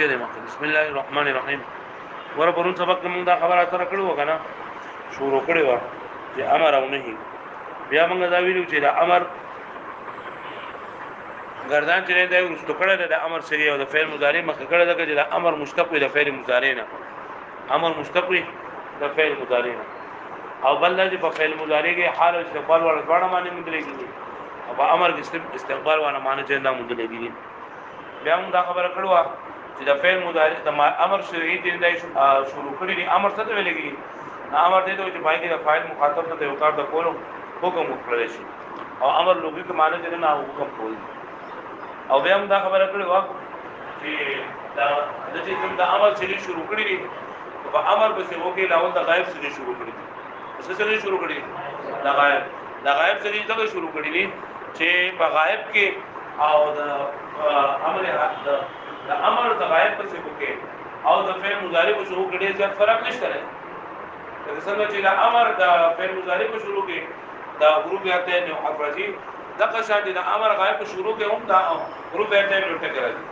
مخکې بسم الله الرحمن الرحیم. ور پرون سبق موږ دا خبره سره کړو کنه، شروع کړو چې امر او نهي. بیا موږ دا ویلو چې دا امر گردان چې دا ورستو کړه د امر سره او د فعل مضارع مخکې کړه دا چې دا امر مشتق وي د فعل مضارع نه، امر مشتق وي د فعل مضارع نه، او بل د په فعل مضارع کې حال او استقبال ولا ډوړه معنی مندلېږي، او په امر کې استقبال ولا معنی چې دا مندلېږي. بیا موږ دا خبره کړو چې د فعل مضارع د امر شرعي دې دا شروع کړی دي. امر څه ته ویل کېږي؟ امر دې ته چې پای کې د فاعل مخاطب ته یو کار د کولو حکم وکړل شي، او امر لغوي کې معنی دې نه حکم کول. او بیا موږ دا خبره کړو چې د چې کوم د امر شرعي شروع کړی دي په امر به څه وکړي لاول د غایب سره شروع کړی دي. څه سره شروع کړی؟ د غایب سره دا شروع کړی دي چې په غایب کې او د امر د امر د غایب په څه وکړي او د فعل مضارع په شروع کړي ځکه فرق نشته. لکه څنګه چې د امر د فعل مضارع په شروع کې د حروف اته نه حرف راځي، دغه شان د امر غایب په شروع کې هم د حروف اته نه ټکر راځي.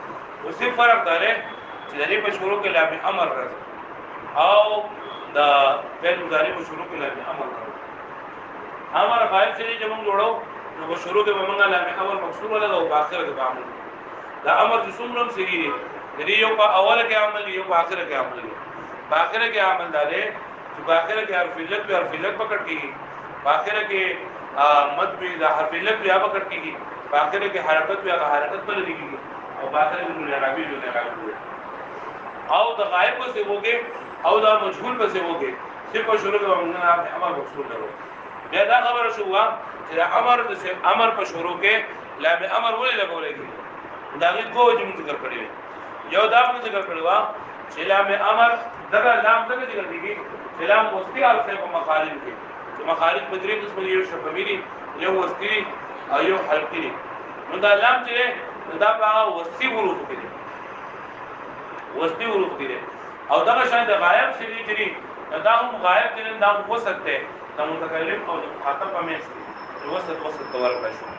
اوس فرق دا دی چې د دې په شروع کې لام امر راځي او د فعل مضارع په شروع کې لام امر راځي. امر غایب چې موږ جوړو نو په شروع کې موږ لام امر مکسور ولا او په اخر کې عمل. دا امر د څومره سری دی، د یو په اوله کې عمل یو په اخر کې عمل دی. په اخر کې عمل داله چې په اخر کې حرف علت پکړ کیږي، په اخر کې مد به د حرف علت بیا پکړ کیږي، په اخر کې حرکت بیا حرکت بل دیږي، او په اخر کې نعرابي او د غائب په څه وګي او د مجهول په څه وګي چې په شروع کې موږ نه امر مکسور درو. بیا دا خبره شو چې امر په شروع کې لام امر ولې لګولېږي. دا غي کوم چې موږ ذکر کړی یو دا موږ ذکر کړو چې لام امر دغه لام څنګه ذکر کیږي؟ چې لام وسطي الف په مخارج کې، چې مخارج په درې قسم you شفوي، you Wusta O you حلقي. نو دا لام چې دا په وسطي حروف کې دي، وسطي حروف کې دي. او دا شان د غایب شری چې دا هم غایب چې دا هو سکتے دا متکلم او مخاطب په مېس کې وسط تور کړو.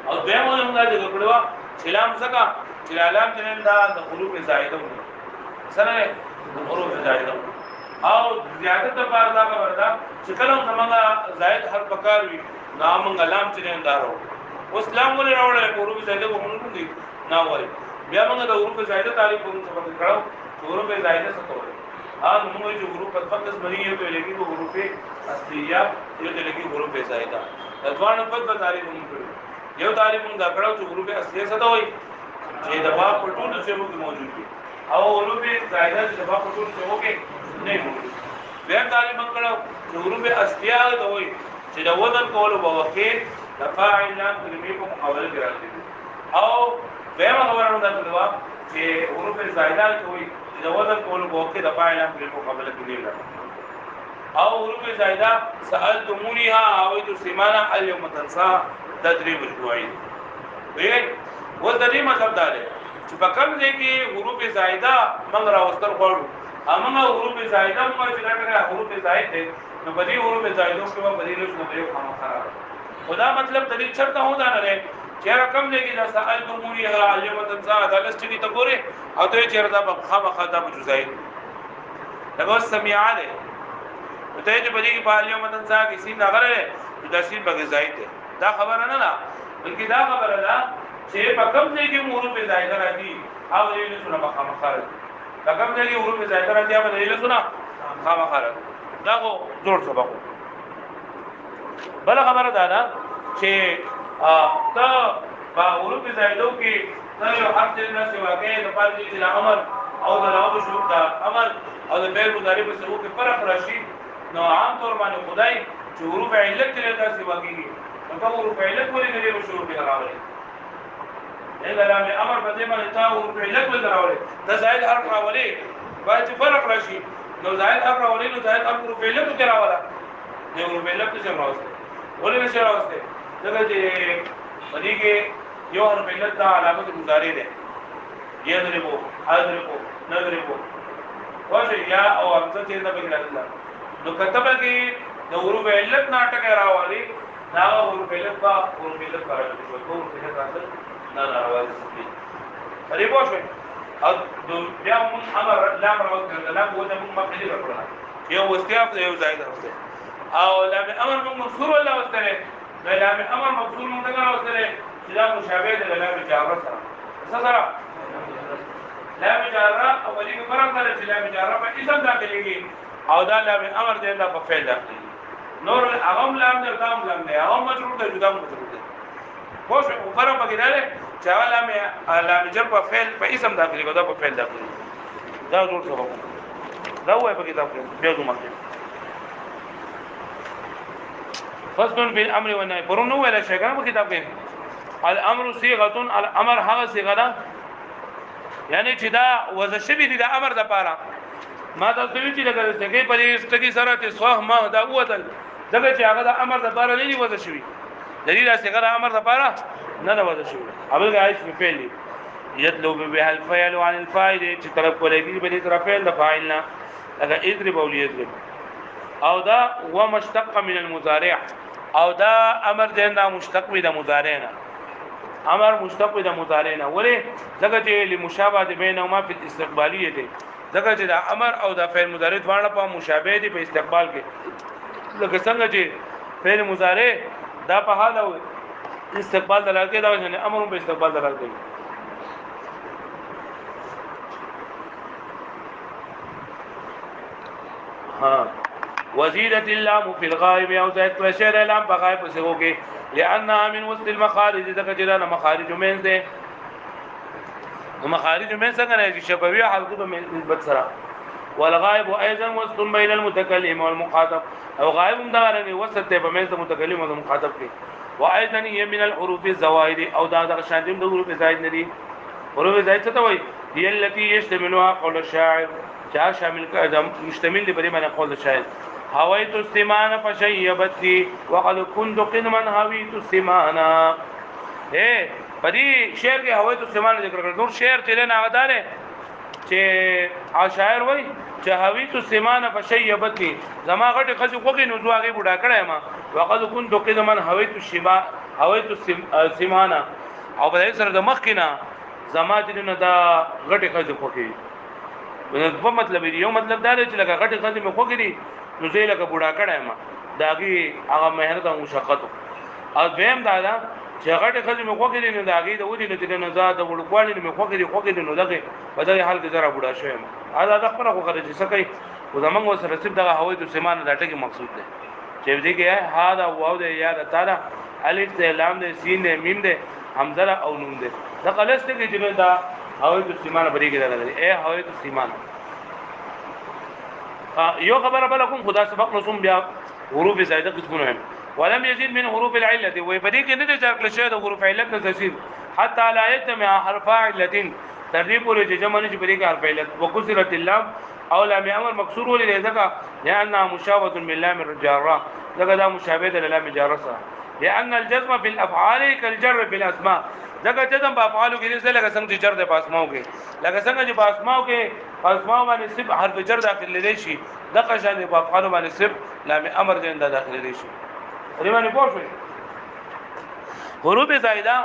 او دیمه موږ دا کړو چې لام څنګه چې لام چې دا د حروف زائده وي سره حروف زائده او زیادت لپاره دا خبره ده چې کله موږ زائد حرف پکار وي نام موږ لام چې نه دارو اوس لام ولې راوړل حروف زائده وګورئ دي نه وایي. بیا موږ د حروف زائده تعریف کوم څه پکې کړو چې حروف زائده څه کوي. موږ چې حروف فقط بني یو ته لګي حروف اصليه یو ته لګي حروف زائده د ځوان په تعریف موږ کړو. یو تعریف موږ دا کړو چې حروف اصليه څه ته وایي چې د باب په ټولو څه موجود دي او حروف زائده چې د باب په ټولو څه وګي نه موجود. بیا تعریف موږ کړو چې حروف اصليه ته وایي چې د وزن کولو په وخت کې د فاعل لام کلمې په مقابله کې راځي. او بیا خبرونه دا کړو چې حروف زائده ته وایي چې د وزن کولو په وخت کې د فاعل لام کلمې په مقابله کې نه راځي. او حروف زائده سألتمونها او تسمعنا اليوم تنسى تدریب الجوعی. وی و د دې مطلب دا دی چې په کوم ځای کې حروف زائده موږ راوستل غواړو، همغه حروف زائده موږ چې راغلي حروف زائد دي نو په دې حروف زائده کې به بدیل شنو یو خامہ خراب. خدا مطلب د دې چرته هودا نه لري چې رقم دی کې دا سوال کومونیه اليوم تنسى دا لستې ته ګوره او ته چیرې دا خامہ خدا په زائد دا بس سميعه ده ته چې په دې کې په اليوم تنسى کې سین نغره دا سین به زائد ده. دا خبره نه ده بلکې دا خبره ده چې په کوم ځای کې حروف زائده راځي او دې له سونه مخامخ خارج دا کوم ځای کې حروف زائده راځي او دې له سونه مخامخ خارج. دا کو جوړ سبق. بل خبره ده چې تا په حروف زائده کې دا یو حرف دې نه سیوا کې د پاره چې امر او د راو شروع دا امر او د فعل مضارع په سبب کې فرق راشي. نو عام طور باندې خدای چې حروف علت دې دا سیوا کېږي نو کوم حروف علت ولې دې شروع کې راوړي الا لام امر په دې باندې تا حروف علت ولې راوړي دا زائد حرف راوړي باید فرق راشي. نو زائد حرف راوړي نو زائد حرف علت کې راوړل نو حروف علت څه راوړي ولې نشه راوړي ځکه چې باندې کې یو حرف علت دا علامت مضارع ده یضربو اضربو نضربو واشه یا او همزه چې دا بګی راځي. نو کتابه کې د حروف علت ناټک راوړي دا حروف علت با حروف علت راځي شو حروف علت راځي نه راوړي. پرې پوښوي او بیا موږ امر لام راوځي لام وته موږ مخکې راکړل یو واستیاف یو زائد راوځي او لام امر موږ مکسور ولا واستره لام امر مکسور موږ څنګه راوځي چې دا مشابه ده لام جاره سره لام جاره اولی کې فرق دی چې لام جاره په اسم داخليږي او دا لام امر دی دا په فعل داخليږي نور اغم لام دی دام لام دی اغم مجرور دی جدا مجرور دی خوش فرق پکې دی چې لام جر په فعل په اسم داخليږي دا په فعل داخليږي دا جوړ سبب دا وای په کتاب کې بیا دوه مخکې فصل بالامر والنهي پرونو ویل شي کنه په کتاب کې الامر صيغه الامر هغه صيغه ده یعنی چې دا وظیفه دي د امر د پاره ما دا څه چې لګل څنګه په دې ستګي سره ته صح ما دا وته دغه چې هغه د امر د پاره نه دی وظیفه دلیل صيغه د امر د پاره نه نه وظیفه اول غایش په فعل يطلب بها الفعل عن الفاعل چې طرف کولېږي په دې طرف فعل د فاعل نه لکه اضرب او يضرب او دا ومشتق من المضارع او دا امر دې نه مشتق من المضارع نه امر مشتق د مضارع نه ولې ځکه چې لمشابهه بینهما فی الاستقبالیه دي ځکه چې دا امر او دا فعل مضارع دواړه په مشابه دي په استقبال کې لکه څنګه چې فعل مضارع دا په حال او استقبال دلالت کوي دا چې امر په استقبال دلالت کوي ها وزيدت اللام في الغائب او زائد شر اللام په غائب څه وږي لانها من وسط المخارج ذکر جدا مخارج من سے مخارج من څنګه نه شفوی حلقه به نسبت سره والغائب ايضا وسط بين المتكلم والمخاطب او غائب هم دا نه وسط ته به من متکلم او مخاطب کې وايضا هي من الحروف الزوائد او دا شاندم د حروف زائد نه دي حروف زائد څه ته وایي هي التي يشتملها قول الشاعر چا شامل مشتمل دی بری معنی قول الشاعر هويت السمان فشيبتي وقد كنت قدما هويت السمان اے پدې شعر کې هويت السمان ذکر کړ نور شعر چې نه غدارې چې شاعر وای چې هويت السمان فشيبتي زما غټه خځه کوګي نو دواغي بوډا کړه ما وقد كنت قدما هويت الشبا هويت السمان او په سره د مخ کې نه زما دې نه دا غټه خځه کوګي په مطلب یو مطلب دا چې لکه غټه خځه مې کوګي نو زه لکه بوډا کړه ما داګي هغه مهر د مشقت او دیم دا چې غټه خځه مې خوګې نه داګي د ودی نه تل نه زاد وړکوالي مې خوګې نو دغه په دغه حال کې زرا بوډا شوم دا د خپل خو غره چې سکه او زمونږ سره رسید دغه هوی د سیمان د ټکی مقصود دی چې دې کې ها دا واو دی یا د تعالی الف د لام د سین د میم د حمزه او نون د قلسته کې چې دا هوی د سیمان بری کې راغلي اے هوی د سیمان یو خبره بلکم خدا سبق نصوم بیا حروف زائده قسمونه هم ولم يزيد من حروف العله وبدي کې نه د ذکر شوی د حروف علت نه تفسیر حتى لا يتم حرف عله ترتیب ولې جمع نه چې بدي کې حرف علت وكسرت اللام او لام امر مکسور ولې ځکه لان مشابهه من لام الجاره ځکه دا مشابهه د لام الجاره سره لان الجزم في الافعال كالجر في الاسماء ځکه جزم په افعالو کې څه لکه څنګه چې جر د پاسماو کې لکه څنګه چې پاسماو کې پاسماو باندې صرف حرف جر داخل لدی شي دغه شان په افعالو باندې صرف لام امر دې داخل لدی شي ریمانه پوښوي حروف زائده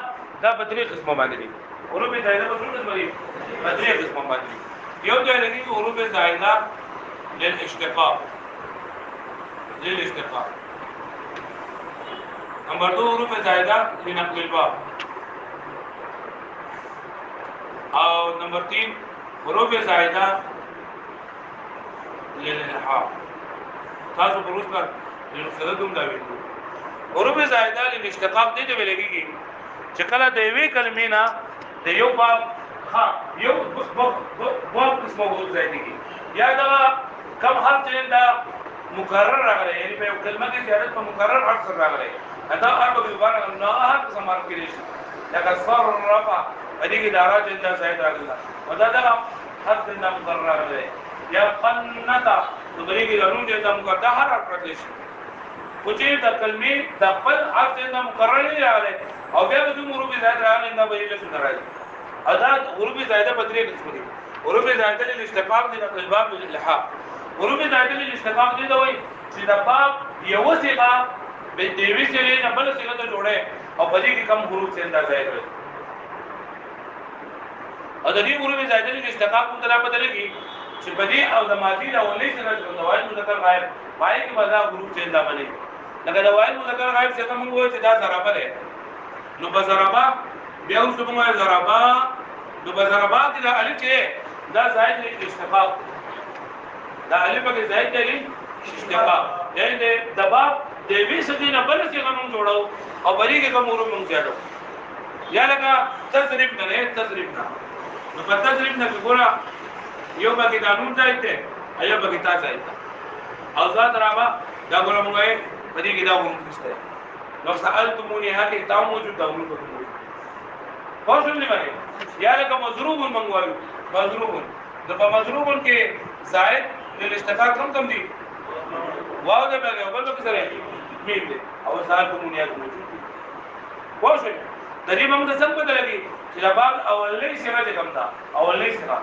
دا په درې قسمه باندې دي حروف زائده په څو قسمه دي په درې قسمه باندې یو ځای لري حروف زائده للاشتقاق نمبر 2 حروف زائده لنقل الباب او نمبر 3 حروف زائده للالحاق تاسو پروس کا لنصددم دا ویلو حروف زائده للاشتقاق دې ته ویلېږي چې کله د یوې کلمې نه د یو باب ها یو باب قسمه حروف زائده دي یا دا کم حرف چې دا مکرر راغلی یعنی په کلمه کې زیادت په مکرر حرف سره راغلی دا حرف به دوباره نه حرف سمار کړی شي لکه صر رفع دې کې دارا چې دا زائد راغلی او دا حرف نه مکرر راغلی یا قنتا نو دې کې لرون دې دا مکرر حرف راغلی شي او چې د کلمې د خپل حرف نه مکرر نه راغلی او بیا د حروف زائده راغلی دا به له څه راځي ادا حروف زائده په درې قسم دي حروف زائده للاشتقاق دي د الباب للالحاق حروف زائده للاشتقاق دي دا وایي چې د باب یو صيغه به دیوي سره نه بل صيغه ته جوړه او په دې کې کم حروف څنګه زائد وي او د دې حروف زائده د اشتقاق په طرف بدلږي چې بدی او د ماضی د اولې سره د واحد مذکر غائب پای کې بدا حروف چینج باندې لکه د واحد مذکر غائب څخه موږ وایو چې دا ضربه ده نو بضربه بیا اوس موږ ضربه نو بضربه کې د الف چې دا زائد د اشتقاق دا الف کې زائد دی اشتقاق یعنی د باب د وی سدي نه بل څه غنوم جوړاو او بری کې کوم حروف موږ زیاتو یا لکه تضریب نه تضریب نه نو په تضریب نه ګورا یو باقي قانون ځایته ایو باقي تا ځایته او ذات رابا دا ګورم موږ په دې کې دا ورنسته نو سألتمونی هغه تا موجود دا موږ په څه باندې یا لکه مضروب منغوایو مضروب د په مضروب کې زائد للاستقاق کم دي واو ده بل بل څه سره مين دي او سألتمونی هغه موجود واښه د دې موږ څنګه بدلږي چې د باب اولې سره کم دا اولې سره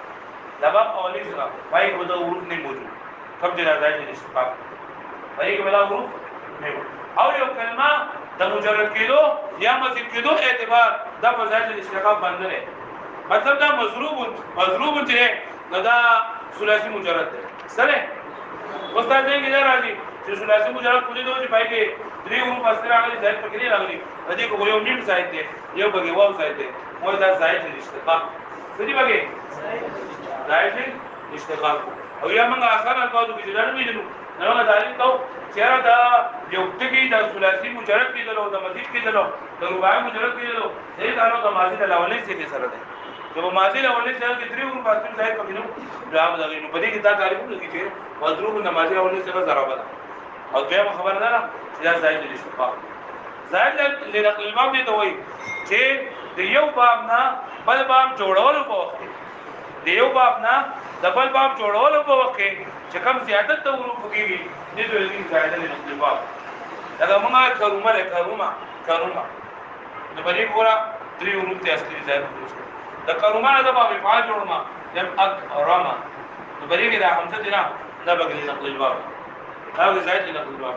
د باب اولې سره پای کو د حروف نه موجود کم دي راځي د اشتقاق پای کې بلا حروف نه او یو کلمه د مجرد کېدو یا مزید کېدو اعتبار د په ځای د اشتقاق باندې نه مطلب دا مضروب چې نه دا ثلاثي مجرد ده سره استاد دې کې راځي چې ثلاثي مجرد کولی دوی پای کې درې حروف اثر راغلي ځای په کې راغلي دې کو یو نیم زائد دی یو بګي واو زائد دی مو دا زائد د اشتقاق دې بګي زائد د اشتقاق او یا موږ اخر الفاظ کې ځان ویلو نو دا تعلیم کو چیرې دا یو ټکی د ثلاثي مجرد کې دلو د مزید کې دلو د رباعي مجرد کې دلو دې کارو د ماضي د لاولې څخه سره ده چې ماضي لاولې څخه کې درې حروف اصل زائد پکې نو جواب دغې نو په دې کې دا تعریف لګی چې مضروب د ماضي لاولې څخه ضربه ده او بیا خبر ده چې دا زائد د اشتقاق زائد لنقل الباب دي ته وایي چې د یو باب نه بل باب جوړولو په وخت د یو باب نه د بل باب جوړولو په وخت چې کوم زیادت ته حروف کېږي دې ته وایي زائد لنقل الباب دا موږ کرومه د بلې ګورا درې حروف ته اصلي زائد د کرومه د باب فعال جوړما یم اکرما د بلې کې د حمزه دي نه دا بګل نقل الباب دا زائد لنقل الباب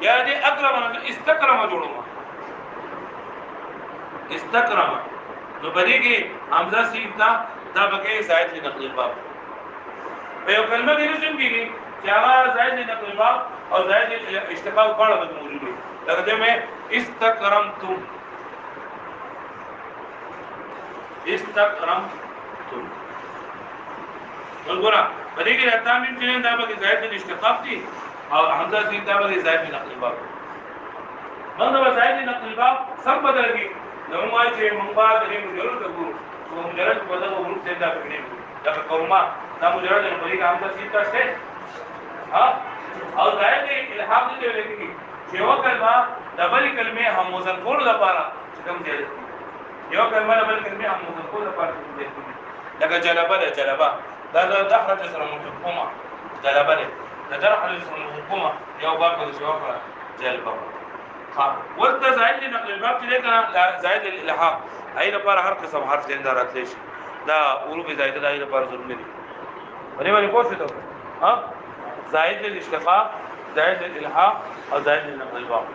یا دې اکرم نه استکرم جوړما استکرم نو بری کې حمزه سیتا دا بګي زائد لنقل الباب په یو کلمه کې رسم کیږي چې هغه زائد لنقل الباب او زائد اشتقاق غاړه موجود دي لکه مې استکرمت وګوره بری کې راته مې چې دا بګي زائد اشتقاق دي او حمزه سیتا بګي زائد لنقل الباب باندې زائد لنقل الباب سم بدلږي نو ما چې مونږ باندې مجرد وګورو او مجرد په دغه حروف څخه دا پکې دا کومه دا مجرد نه پرې کوم څه سیټه څه ها او زائد الحاق دې لګي چې یو کلمه د بل کلمې هم مذکر لپاره کوم دی یو کلمه د بل کلمې هم مذکر لپاره کوم دی لکه جلبه دا دحرج سره مفهومه جلبه دا درحل سره مفهومه یو باب د جواب جلبه ها ورته زائد نقل الباب چې لکه زائد الالحاق اې لپاره هر قسم حرف زنده راتلی شي دا حروف زائده د اې لپاره ضروري دي باندې پوښتنه ته ها زائد الاشتقاق زائد الالحاق او زائد نقل الباب